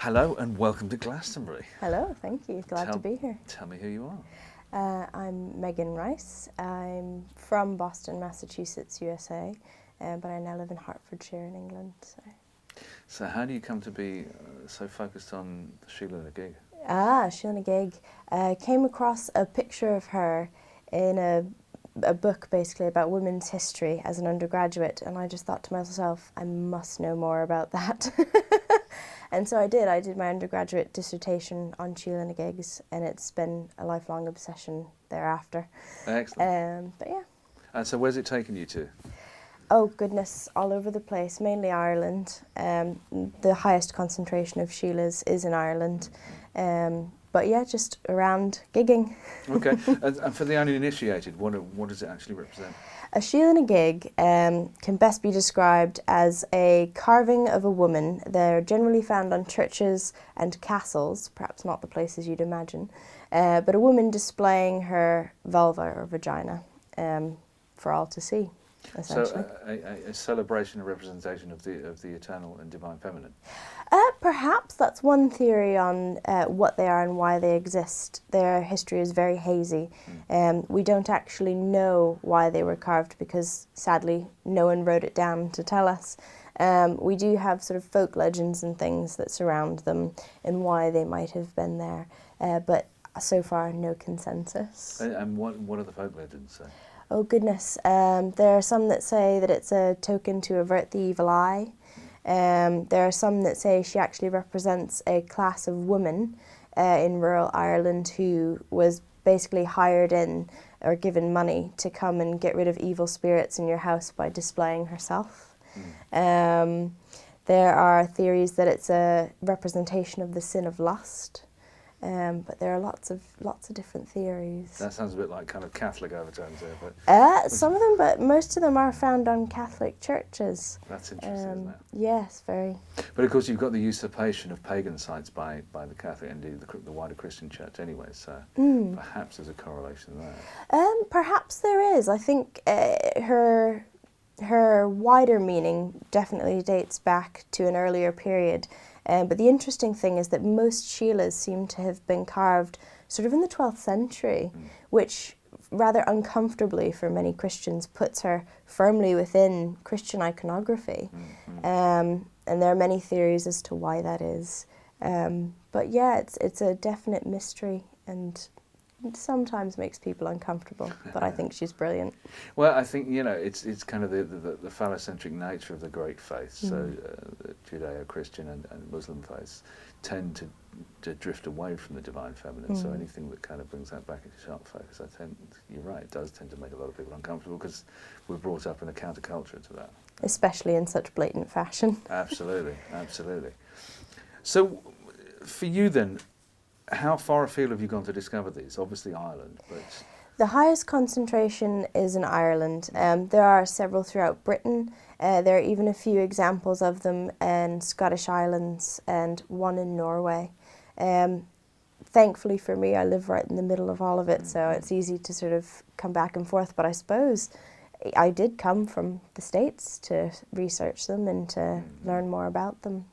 Hello and welcome to Glastonbury. Hello, thank you. Glad to be here. Tell me who you are. I'm Meghan Rice. I'm from Boston, Massachusetts, USA, but I now live in Hertfordshire in England. So how do you come to be so focused on Sheila Gig? Sheila Gig. Came across a picture of her in a book basically about women's history as an undergraduate, and I just thought to myself, I must know more about that. And so I did. I did my undergraduate dissertation on Sheila Gigs, and it's been a lifelong obsession thereafter. Excellent. But yeah. And so where's it taken you to? Oh goodness, all over the place, mainly Ireland. The highest concentration of Sheilas is in Ireland. But yeah, just around gigging. Okay, and for the uninitiated, what does it actually represent? A Sheila Gig can best be described as a carving of a woman. They're generally found on churches and castles, perhaps not the places you'd imagine, but a woman displaying her vulva or vagina for all to see, essentially. So a celebration, a representation of the eternal and divine feminine? Perhaps that's one theory on what they are and why they exist. Their history is very hazy. We don't actually know why they were carved because, sadly, no one wrote it down to tell us. We do have sort of folk legends and things that surround them and why they might have been there, but so far no consensus. And what are the folk legends say? Oh goodness, there are some that say that it's a token to avert the evil eye. There are some that say she actually represents a class of women in rural Ireland who was basically hired in or given money to come and get rid of evil spirits in your house by displaying herself. There are theories that it's a representation of the sin of lust. But there are lots of different theories. That sounds a bit like kind of Catholic overtones there, but some of them, but most of them are found on Catholic churches. That's interesting, isn't it? Yes, very. But of course, you've got the usurpation of pagan sites by the Catholic and indeed the wider Christian Church, anyway. So perhaps there's a correlation there. Perhaps there is. I think her wider meaning definitely dates back to an earlier period. But the interesting thing is that most Sheilas seem to have been carved sort of in the 12th century, which rather uncomfortably for many Christians puts her firmly within Christian iconography. And there are many theories as to why that is. But yeah, it's a definite mystery and sometimes makes people uncomfortable, but I think she's brilliant. Well, I think, it's kind of the phallocentric nature of the great faiths. So Judeo-Christian and Muslim faiths tend to drift away from the divine feminine. So anything that kind of brings that back into sharp focus, you're right, it does tend to make a lot of people uncomfortable because we're brought up in a counterculture to that. Especially in such blatant fashion. Absolutely, absolutely. So for you then, how far afield have you gone to discover these? Obviously Ireland, but... The highest concentration is in Ireland. There are several throughout Britain. There are even a few examples of them in Scottish Islands and one in Norway. Thankfully for me, I live right in the middle of all of it, so it's easy to sort of come back and forth. But I suppose I did come from the States to research them and to learn more about them.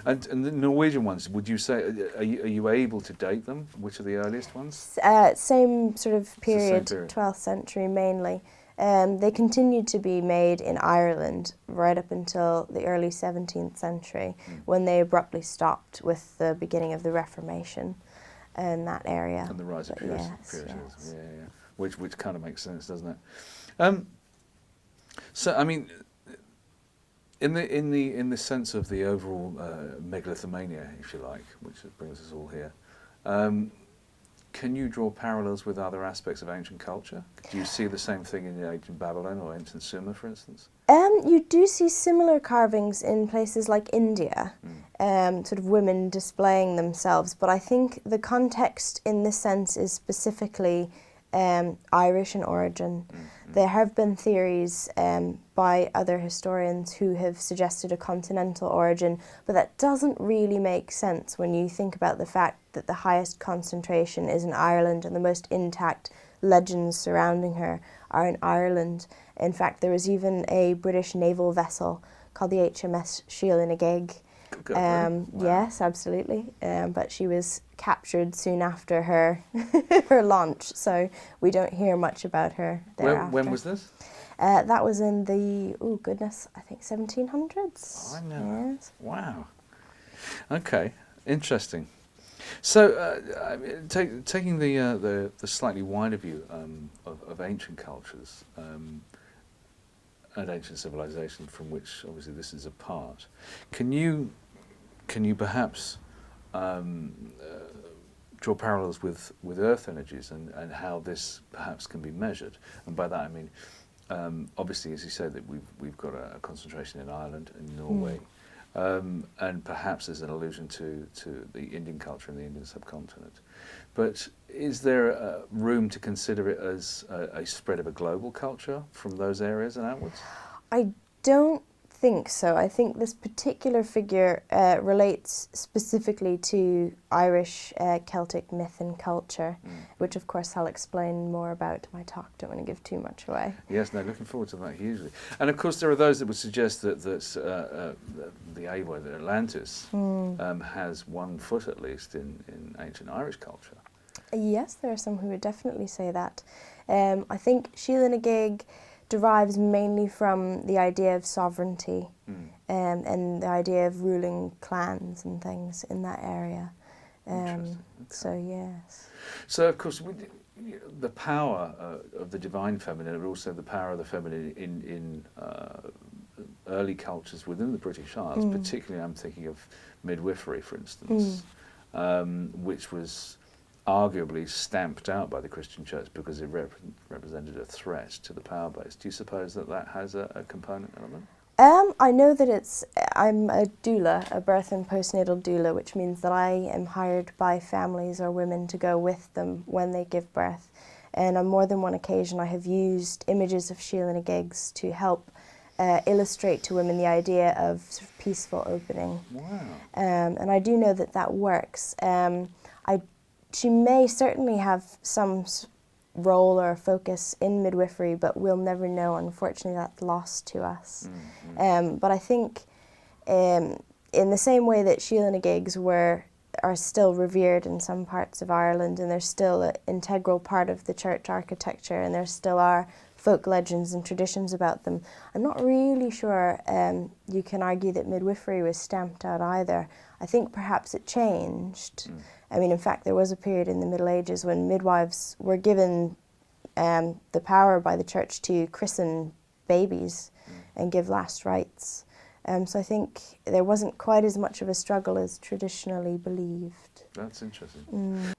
But, and the Norwegian ones, would you say, are you able to date them? Which are the earliest ones? Same sort of period, 12th century mainly. They continued to be made in Ireland right up until the early 17th century when they abruptly stopped with the beginning of the Reformation in that area. And the rise of Puritanism. Yes. Yeah. Which kind of makes sense, doesn't it? So, I mean... In the sense of the overall Megalithomania, if you like, which brings us all here, can you draw parallels with other aspects of ancient culture? Do you see the same thing in ancient Babylon or ancient Sumer, for instance? You do see similar carvings in places like India, sort of women displaying themselves, but I think the context in this sense is specifically Irish in origin. There have been theories by other historians who have suggested a continental origin, but that doesn't really make sense when you think about the fact that the highest concentration is in Ireland and the most intact legends surrounding her are in Ireland. In fact, there was even a British naval vessel called the HMS Sheila Gig, God, really? Wow. Yes, absolutely. But she was captured soon after her her launch, so we don't hear much about her thereafter. When was this? That was in the, oh goodness, I think 1700s. Oh, I know. Yes. Wow. Okay, interesting. So, taking the slightly wider view of ancient cultures and ancient civilization, from which obviously this is a part, can you perhaps draw parallels with Earth energies and how this perhaps can be measured? And by that I mean, obviously, as you say, that we've got a concentration in Ireland and Norway. And perhaps there's an allusion to the Indian culture and the Indian subcontinent. But is there room to consider it as a spread of a global culture from those areas and outwards? I don't think so. I think this particular figure relates specifically to Irish Celtic myth and culture, which of course I'll explain more about in my talk. Don't want to give too much away. Yes, no, looking forward to that hugely. And of course there are those that would suggest that the Awa, the Atlantis, has one foot at least in ancient Irish culture. Yes, there are some who would definitely say that. I think Síle na gig derives mainly from the idea of sovereignty and the idea of ruling clans and things in that area. Okay. So, yes. So, of course, the power of the divine feminine, but also the power of the feminine in early cultures within the British Isles, particularly I'm thinking of midwifery, for instance, which was arguably stamped out by the Christian Church because it represented a threat to the power base. Do you suppose that has a component element? I know that I'm a doula, a birth and postnatal doula, which means that I am hired by families or women to go with them when they give birth. And on more than one occasion I have used images of Síle na gigs to help illustrate to women the idea of sort of peaceful opening. Wow. And I do know that works. She may certainly have some role or focus in midwifery, but we'll never know. Unfortunately, that's lost to us. But I think in the same way that Síle na gigs are still revered in some parts of Ireland, and they're still an integral part of the church architecture, and there still are folk legends and traditions about them, I'm not really sure you can argue that midwifery was stamped out either. I think perhaps it changed. I mean, in fact, there was a period in the Middle Ages when midwives were given the power by the church to christen babies and give last rites. So I think there wasn't quite as much of a struggle as traditionally believed. That's interesting.